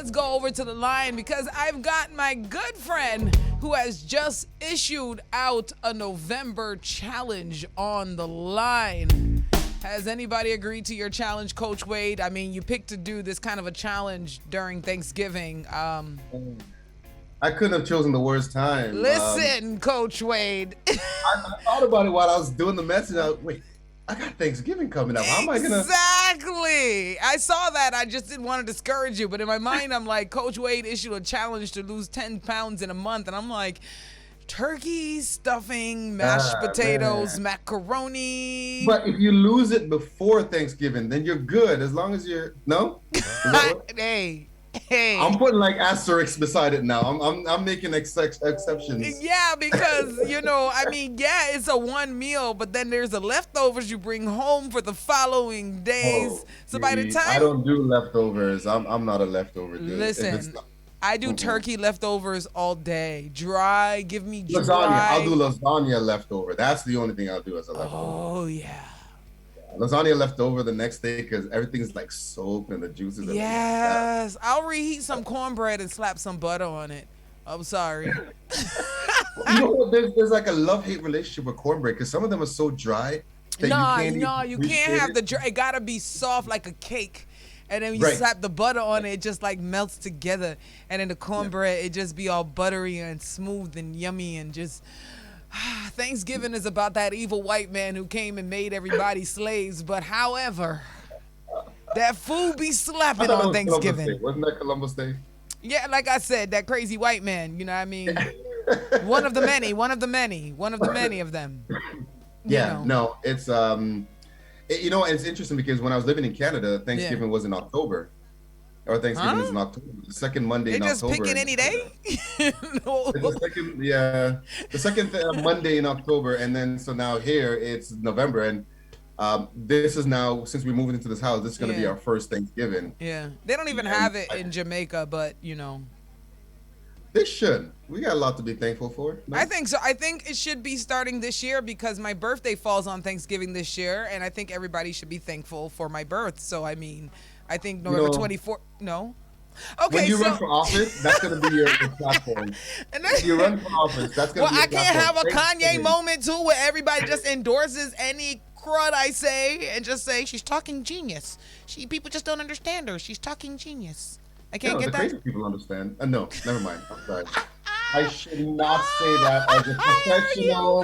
let's go over to the line because I've got my good friend who has just issued out a November challenge on the line. Has anybody agreed to your challenge, Coach Wayde? I mean, you picked to do this kind of a challenge during Thanksgiving. I couldn't have chosen the worst time. Listen, Coach Wayde. I thought about it while I was doing the message. Wait, I got Thanksgiving coming up. How am I gonna? Exactly. I saw that. I just didn't want to discourage you, but in my mind, I'm like, Coach Wayde issued a challenge to lose 10 pounds in a month, and I'm like, turkey, stuffing, mashed potatoes, macaroni. But if you lose it before Thanksgiving, then you're good. As long as you're Hey. I'm putting like asterisks beside it now. I'm making exceptions. Yeah, because it's a one meal, but then there's the leftovers you bring home for the following days. So by the time I don't do leftovers. I'm not a leftover dude. Listen, I do turkey leftovers all day. Dry, give me dry. Lasagna. I'll do lasagna leftover. That's the only thing I'll do as a leftover. Oh yeah. Lasagna left over the next day because everything's like soaked and the juices. Yes, I'll reheat some cornbread and slap some butter on it. I'm sorry. You know what? There's like a love-hate relationship with cornbread because some of them are so dry that you can't have the dry. It gotta be soft like a cake, and then you slap the butter on it, it just like melts together, and then the cornbread it just be all buttery and smooth and yummy and just. Thanksgiving is about that evil white man who came and made everybody slaves. But however, that food be slapping on Thanksgiving. Wasn't that Columbus Day? Yeah, like I said, that crazy white man. You know what I mean? one of the many of them. Yeah, no, it's it's interesting because when I was living in Canada, Thanksgiving was in October. Or Thanksgiving is in October. The second Monday in October. They just picking any day? No. The second Monday in October. And then, so now here it's November. And this is now, since we're moving into this house, this is going to be our first Thanksgiving. Yeah. They don't even have it in Jamaica, but, They should. We got a lot to be thankful for. No? I think so. I think it should be starting this year because my birthday falls on Thanksgiving this year. And I think everybody should be thankful for my birth. So, I mean... I think November 24th. No. Okay. When you run for office, that's going to be your platform. If you run for office, that's going to be your platform. Well, I can't have a Kanye moment too where everybody just endorses any crud I say and just say she's talking genius. People just don't understand her. She's talking genius. I can't get that. Crazy people understand. No, never mind. I'm sorry. I should not say that as a professional.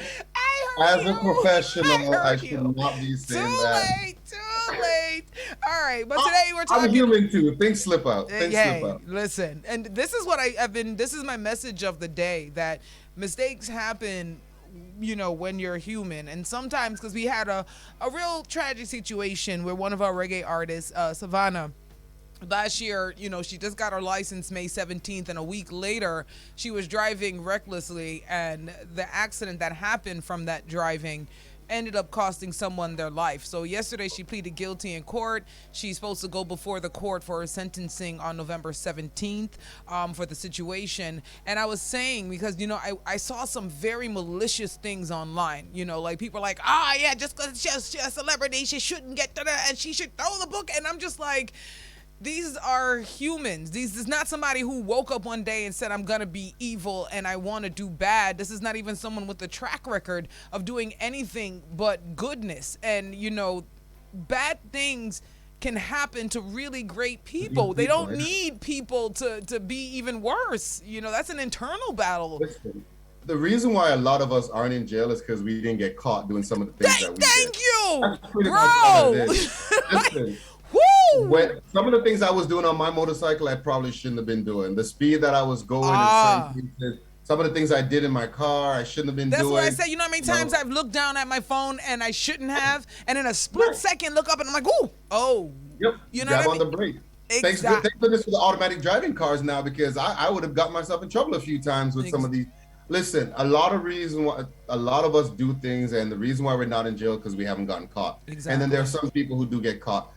I should not be saying that. Too late. All right, but today we're talking. I'm human too. Things slip out. Slip out. Listen, and this is what this is my message of the day, that mistakes happen, when you're human. And sometimes, because we had a real tragic situation where one of our reggae artists, Savannah, last year, she just got her license May 17th, and a week later, she was driving recklessly, and the accident that happened from that driving ended up costing someone their life. So yesterday, she pleaded guilty in court. She's supposed to go before the court for her sentencing on November 17th for the situation. And I was saying, because, I saw some very malicious things online, like people are like, just because she's a celebrity, she shouldn't get to that, and she should throw the book. And I'm just like, these are humans. This is not somebody who woke up one day and said, I'm going to be evil and I want to do bad. This is not even someone with a track record of doing anything but goodness. And, bad things can happen to really great people. They don't need people to be even worse. That's an internal battle. Listen, the reason why a lot of us aren't in jail is because we didn't get caught doing some of the things that we did. Thank you, bro. Listen. When some of the things I was doing on my motorcycle, I probably shouldn't have been doing. The speed that I was going in certain places, some of the things I did in my car, I shouldn't have been doing. That's what I say. How many times I've looked down at my phone and I shouldn't have, and in a split second look up and I'm like, oh. Yep. Grab on the brake. Exactly. Thank goodness for the automatic driving cars now, because I would have got myself in trouble a few times with some of these. Listen, a lot of us do things, and the reason why we're not in jail because we haven't gotten caught. Exactly. And then there are some people who do get caught.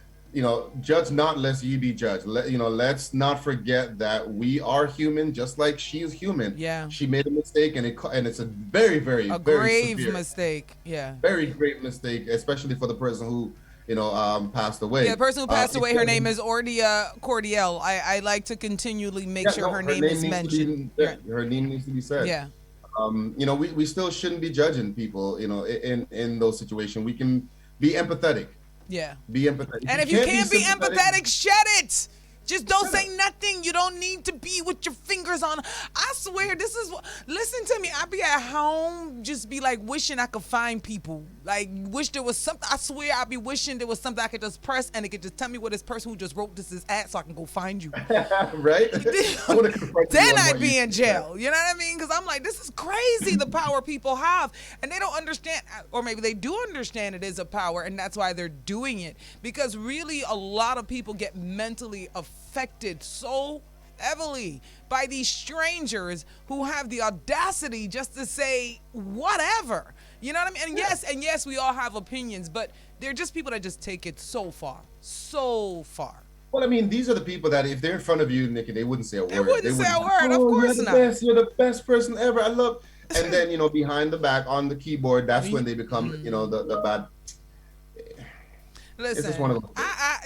Judge not lest ye be judged. Let's not forget that we are human, just like she is human. Yeah. She made a mistake, and it's a very, very, very grave mistake. Yeah. Very great mistake, especially for the person who passed away. Yeah, the person who passed away, her name is Ordia Cordial. I like to continually make sure her name is mentioned. Her name needs to be said. Yeah. We still shouldn't be judging people, in those situations. We can be empathetic. Yeah. Be empathetic. And if you can't be empathetic, shed it. Just don't say nothing. You don't need to be with your fingers on. I swear, this is what. Listen to me. I be at home, just be like wishing I could find people. Like, wish there was something. I swear, I be wishing there was something I could just press and it could just tell me where this person who just wrote this is at, so I can go find you. Right? Then I'd be in jail. You know what I mean? Because I'm like, this is crazy. The power people have, and they don't understand, or maybe they do understand it is a power, and that's why they're doing it. Because really, a lot of people get mentally affected so heavily by these strangers who have the audacity just to say whatever. You know what I mean? And yes, we all have opinions, but they're just people that just take it so far. Well, I mean, these are the people that if they're in front of you, Nikki, they wouldn't say a word. They wouldn't say a word, of course not. You're the best person ever. I love. And then, behind the back on the keyboard, that's when they become, the bad. Listen,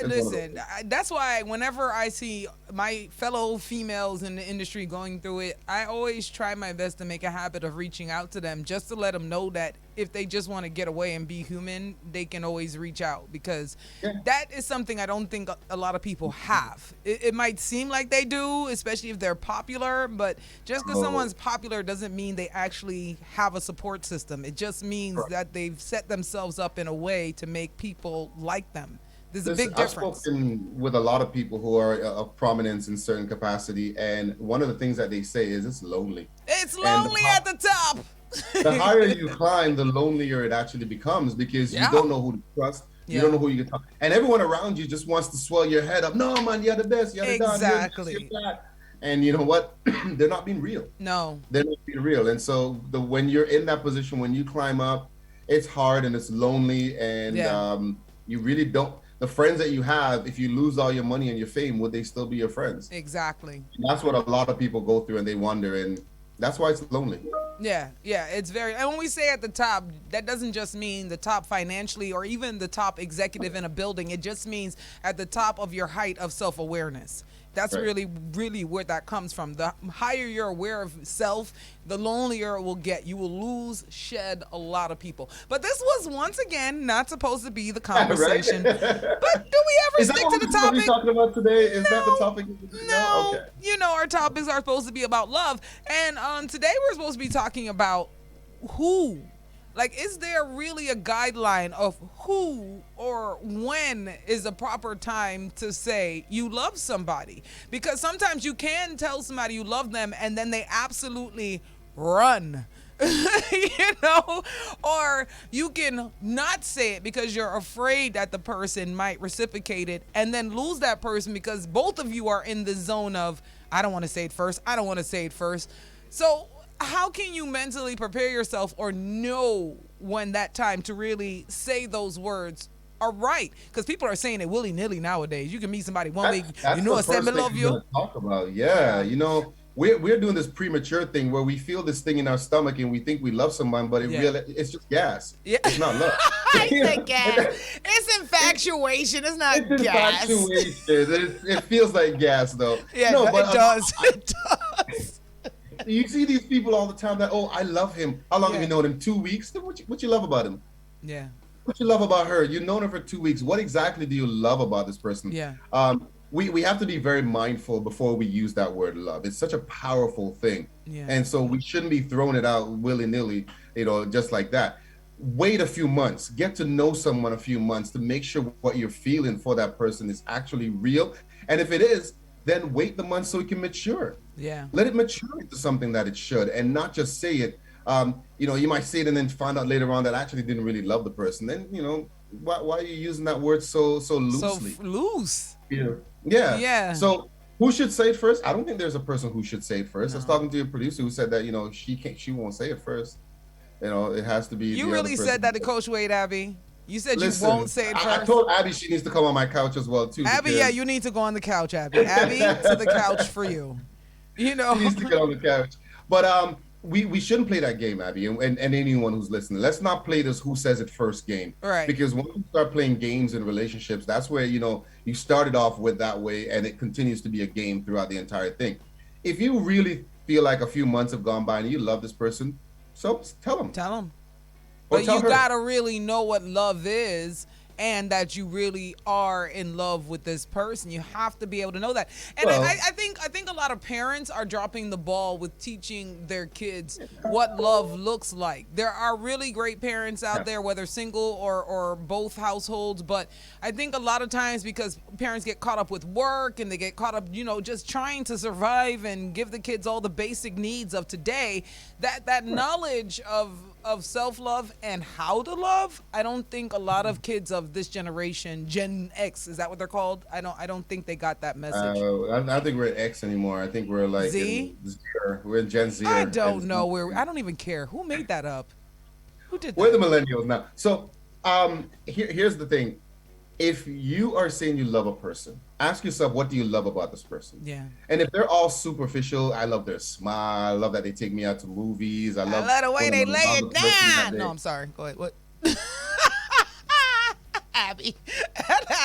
listen. That's why whenever I see my fellow females in the industry going through it, I always try my best to make a habit of reaching out to them just to let them know that if they just want to get away and be human, they can always reach out, because that is something I don't think a lot of people have. It might seem like they do, especially if they're popular, but just because someone's popular doesn't mean they actually have a support system. It just means that they've set themselves up in a way to make people like them. There's a big difference. I've spoken with a lot of people who are of prominence in certain capacity, and one of the things that they say is it's lonely. It's lonely at the top. The higher you climb, the lonelier it actually becomes, because you don't know who to trust. You don't know who you can talk. And everyone around you just wants to swell your head up. No, man, you're the best. You're the exactly. You're that. And you know what? They're not being real. No. They're not being real. And so when you're in that position, when you climb up, it's hard and it's lonely, and you really don't. The friends that you have, if you lose all your money and your fame, would they still be your friends? Exactly. And that's what a lot of people go through, and they wonder, and that's why it's lonely. Yeah, it's very, and when we say at the top, that doesn't just mean the top financially or even the top executive in a building. It just means at the top of your height of self-awareness. That's really where that comes from. The higher you're aware of self, the lonelier it will get. You will shed a lot of people. But this was, once again, not supposed to be the conversation. But do we ever stick to the topic? Is that what we're talking about today? Is that the topic? No. Okay. Our topics are supposed to be about love. And today we're supposed to be talking about who. Like, is there really a guideline of who or when is the proper time to say you love somebody? Because sometimes you can tell somebody you love them and then they absolutely run, or you can not say it because you're afraid that the person might reciprocate it and then lose that person because both of you are in the zone of, I don't want to say it first. I don't want to say it first. So how can you mentally prepare yourself or know when that time to really say those words are right? Because people are saying it willy-nilly nowadays. You can meet somebody one week, I said I love you. Talk about, we're doing this premature thing where we feel this thing in our stomach and we think we love someone, but it's just gas. Yeah. It's not love. I said gas. It's infatuation. It's not gas. Infatuation. It feels like gas, though. Yeah, no, but it does. It does. You see these people all the time that, I love him. How long have you known him? 2 weeks? What you love about him? Yeah. What you love about her? You've known her for 2 weeks. What exactly do you love about this person? Yeah. We have to be very mindful before we use that word love. It's such a powerful thing. Yeah. And so we shouldn't be throwing it out willy-nilly, just like that. Wait a few months. Get to know someone a few months to make sure what you're feeling for that person is actually real. And if it is, then wait the months so it can mature. Yeah. Let it mature into something that it should, and not just say it. You might say it and then find out later on that I actually didn't really love the person. Then, why are you using that word so loosely? So loose. Yeah. So who should say it first? I don't think there's a person who should say it first. No. I was talking to a producer who said that, she won't say it first. It has to be. You really said that to Coach Wayde, Abby. You said you won't say it first. I told Abby she needs to come on my couch as well, too. Abby, you need to go on the couch, Abby. Abby, to the couch for you. She needs to get on the couch. But we shouldn't play that game, Abby, and anyone who's listening. Let's not play this who says it first game. Right. Because when you start playing games in relationships, that's where, you know, you started off with that way and it continues to be a game throughout the entire thing. If you really feel like a few months have gone by and you love this person, so tell them. Tell them. Or But tell you her. gotta really know what love is, and that you really are in love with this person. You have to be able to know that. And Well, I think a lot of parents are dropping the ball with teaching their kids what love looks like. There are really great parents out there, whether single or both households, but I think a lot of times because parents get caught up with work and they get caught up, you know, just trying to survive and give the kids all the basic needs of today, that knowledge of self-love and how to love, I don't think a lot of kids of this generation, Gen X, is that what they're called? I don't think they got that message. I don't think we're at X anymore. I think we're like Z? We're in Gen Z. I don't know I don't even care. Who made that up? Who did that? We're the millennials now. So here's the thing. If you are saying you love a person, ask yourself, what do you love about this person? Yeah. And if they're all superficial, I love their smile. I love that they take me out to movies. I love the way they lay it down. day. No, I'm sorry. Go ahead. What? Abby.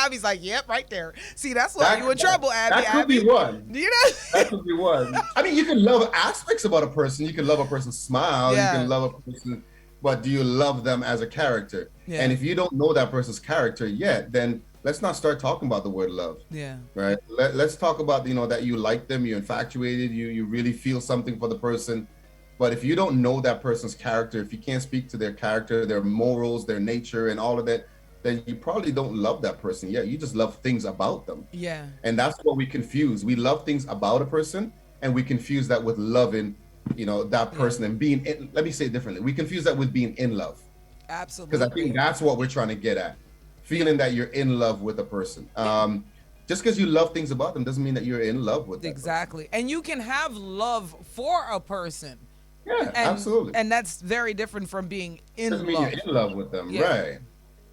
Abby's like, yep, right there. See, that's why you in trouble, Abby. That could be one. You know? That could be one. I mean, you can love aspects about a person. You can love a person's smile. Yeah. You can love a person, but do you love them as a character? Yeah. And if you don't know that person's character yet, then let's not start talking about the word love. Yeah. Right. Let's talk about, you know, that you like them, you're infatuated, you really feel something for the person. But if you don't know that person's character, if you can't speak to their character, their morals, their nature, and all of that, then you probably don't love that person yet. You just love things about them. Yeah. And that's what we confuse. We love things about a person, and we confuse that with loving, you know, that person and being in, let me say it differently. We confuse that with being in love. Absolutely. Because I think that's what we're trying to get at. Feeling that you're in love with a person. Just because you love things about them doesn't mean that you're in love with them. Exactly. And you can have love for a person. Yeah, absolutely. And that's very different from being in doesn't love. mean you're in love with them, Yeah. right?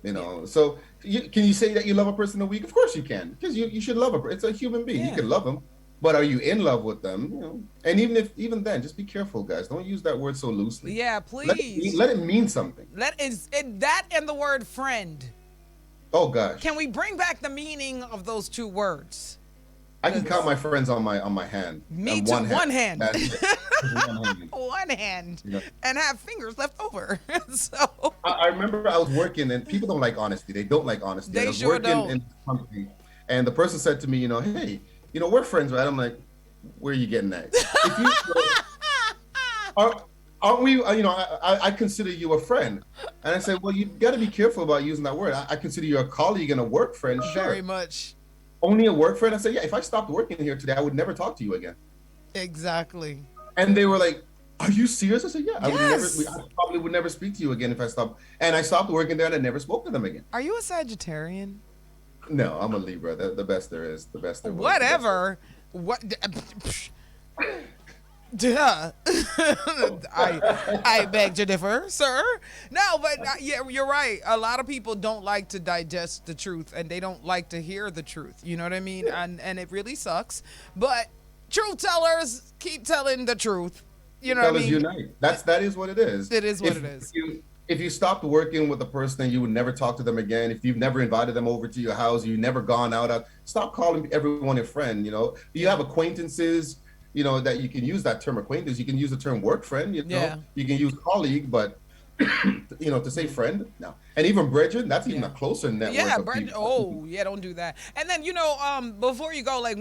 You know, so can you say that you love a person a week? Of course you can, because you should love a person. It's a human being. Yeah. You can love them, but are you in love with them? You know, and even then, just be careful, guys. Don't use that word so loosely. Yeah, please. Let it mean something. That and the word friend. Oh gosh. Can we bring back the meaning of those two words? I can count my friends on my hand. Me on too. One hand. That's it. One hand. One hand. Yeah. And have fingers left over. So I remember I was working, and people don't like honesty. They don't like honesty. They I was sure working don't. in this company, and the person said to me, you know, hey, you know, we're friends, right? I'm like, where are you getting that? If you, aren't we? You know, I consider you a friend, and I said, well, you got to be careful about using that word. I consider you a colleague and a work friend. Sure. very much. Only a work friend. I said, yeah. If I stopped working here today, I would never talk to you again. Exactly. And they were like, are you serious? I said, yeah. Yes. I probably would never speak to you again if I stopped. And I stopped working there and I never spoke to them again. Are you a Sagittarian? No, I'm a Libra. The best there is. The best there was. Whatever. What? Duh. I beg to differ, sir. No, but yeah, you're right. A lot of people don't like to digest the truth, and they don't like to hear the truth. You know what I mean? And it really sucks. But truth tellers keep telling the truth. You know what I mean? Unite. That is what it is. It is what it is. If you stopped working with a person and you would never talk to them again, if you've never invited them over to your house, you've never gone out, stop calling everyone a friend. You know, you have acquaintances. You know, that you can use that term acquaintance. You can use the term work friend. You know, Yeah. You can use colleague, but you know, to say friend, no. And even brethren, that's even a closer network. Yeah, of people. oh, yeah, don't do that. And then, you know, before you go, like,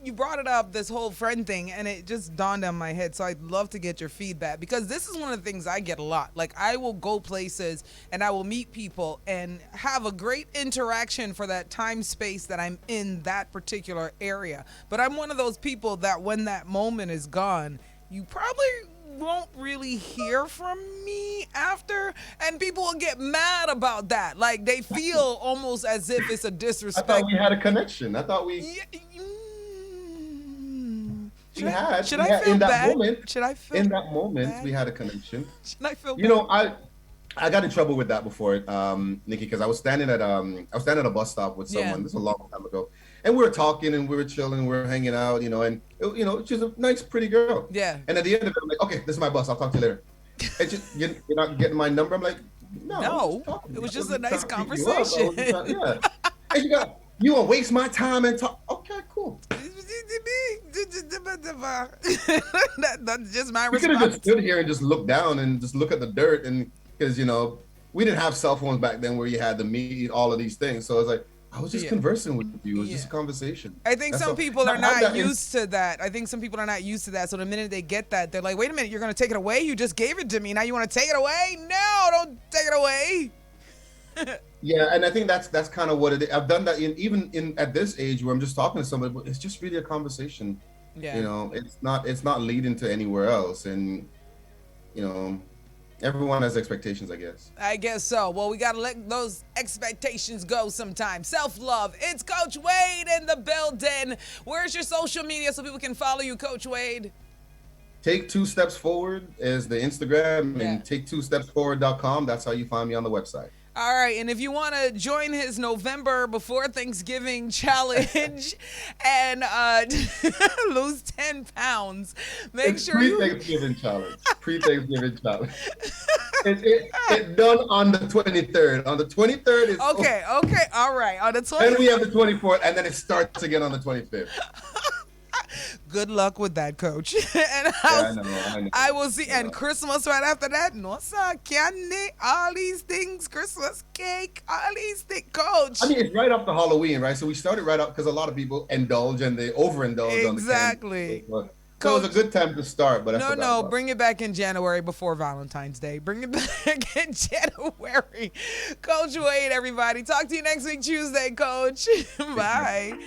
you brought it up, this whole friend thing, and it just dawned on my head. So I'd love to get your feedback, because this is one of the things I get a lot. Like, I will go places and I will meet people and have a great interaction for that time space that I'm in that particular area. But I'm one of those people that when that moment is gone, you probably won't really hear from me after, and people will get mad about that. Like, they feel almost as if it's a disrespect. I thought we had a connection. I thought we. Should I feel in that bad? moment. Should I feel in that moment bad? we had a connection. Should I feel You know, I got in trouble with that before, Nikki, because I was standing at a bus stop with someone. Yeah. This was a long time ago, and we were talking and we were chilling, we were hanging out, and she's a nice, pretty girl. Yeah. And at the end of it, I'm like, okay, this is my boss. I'll talk to you later. And you're not getting my number. I'm like, no. It was just a nice conversation. Yeah. And you want to waste my time and talk? Okay, cool. That's just my response. We could have just stood here and just look down and just look at the dirt, and because we didn't have cell phones back then where you had to meet all of these things. So it's like I was just conversing with you. It was just a conversation. I think some people are not used to that. So the minute they get that, they're like, wait a minute, you're going to take it away? You just gave it to me. Now you want to take it away? No, don't take it away. Yeah, and I think that's kind of what it is. I've done that even at this age where I'm just talking to somebody, but it's just really a conversation. Yeah. It's not leading to anywhere else. And, everyone has expectations, I guess. I guess so. Well, we got to let those expectations go sometime. Self-love. It's Coach Wayde in the building. Where's your social media so people can follow you, Coach Wayde? Take 2 Steps Forward is the Instagram, and take2stepsforward.com. That's how you find me on the website. All right, and if you want to join his November before Thanksgiving challenge and lose 10 pounds, make sure Pre-Thanksgiving challenge. Pre-Thanksgiving challenge. It's done on the 23rd. On the 23rd is okay. All right. On the 23rd. Then we have the 24th, and then it starts again on the 25th. Good luck with that, Coach. And I will see. And Christmas right after that. No, sir. Candy, all these things, Christmas cake, all these things, Coach. I mean, it's right after Halloween, right? So we started right up because a lot of people indulge and they overindulge on the candy. So it was a good time to start, but bring it back in January before Valentine's Day. Bring it back in January. Coach Wayde, everybody. Talk to you next week, Tuesday, Coach. Bye.